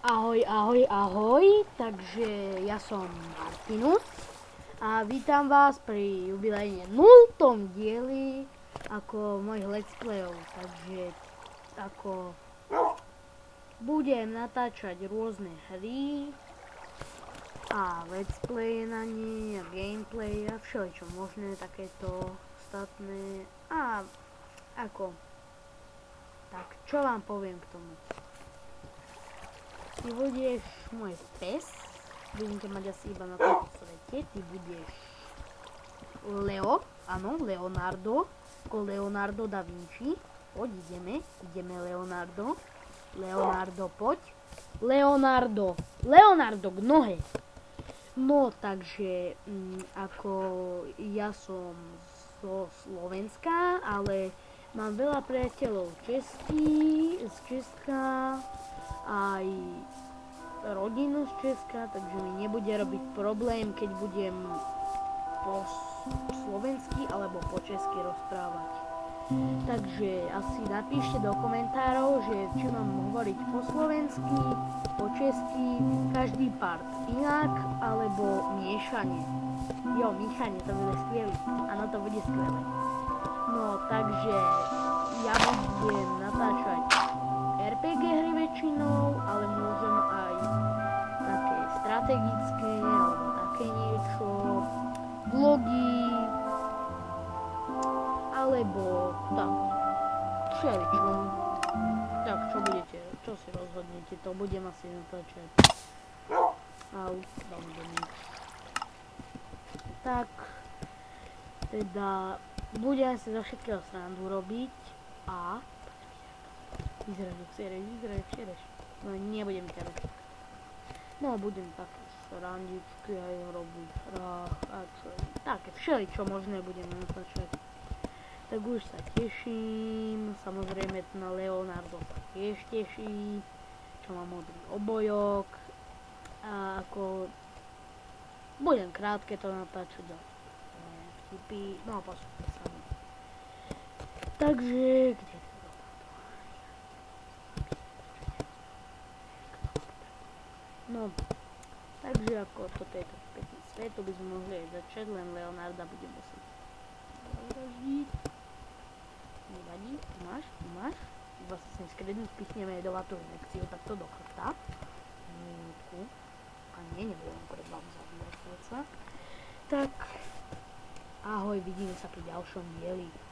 Ahoj, ahoj, ahoj, takže ja som Martinus a vítam vás pri jubilejne 0. dieli ako mojich let's playov, takže ako budem natáčať rôzne hry a let's play na ne a gameplay a všeličo možné takéto ostatné a ako tak čo vám poviem k tomu. Ty budeš môj pes, budem ťa mať asi iba na tomto svete, ty budeš Leo, áno, Leonardo, ako Leonardo da Vinci, poď, ideme Leonardo, poď, Leonardo k nohe. No, takže, ako ja som zo Slovenska, ale mám veľa priateľov z Česka, aj rodinu z Česka, takže mi nebude robiť problém, keď budem po slovensky alebo po česky rozprávať. Takže asi napíšte do komentárov, že či mám hovoriť po slovensky, po česky, každý part inak, alebo miešanie. Jo, miešanie, to bude skvelé. Áno, to bude skvelé. No, takže ja budem natáčať RPG hry väčšinou, ale môžem aj také strategické alebo také niečo, vlogy, alebo tak, všeličo. Tak, čo budete, čo si rozhodnete, to budem asi natáčať. Au, dám do nič. Tak, teda, budem si zo všetkého srandu robiť a vyzereš. No nebudem ťa robiť. No budem také srandičky aj robiť. Také všeličo možné budeme natáčať. Tak už sa teším. Samozrejme na Leonardo sa tiež teší. Čo má modrý obojok. A ako budem krátke to natáčať. Vtipy. No posúďte sami. Takže kde no, takže ako toto je tak pekný svet, to by sme mohli aj začať, len Leonarda budem musieť zavraždiť. Nevadí, tu máš. Vlastne sa skrednú spíchneme jedovatú injekciu takto do chrbta. Minútku. A nebudem pred vám zabíjať sa. Tak, ahoj, vidíme sa pri ďalšom dieli.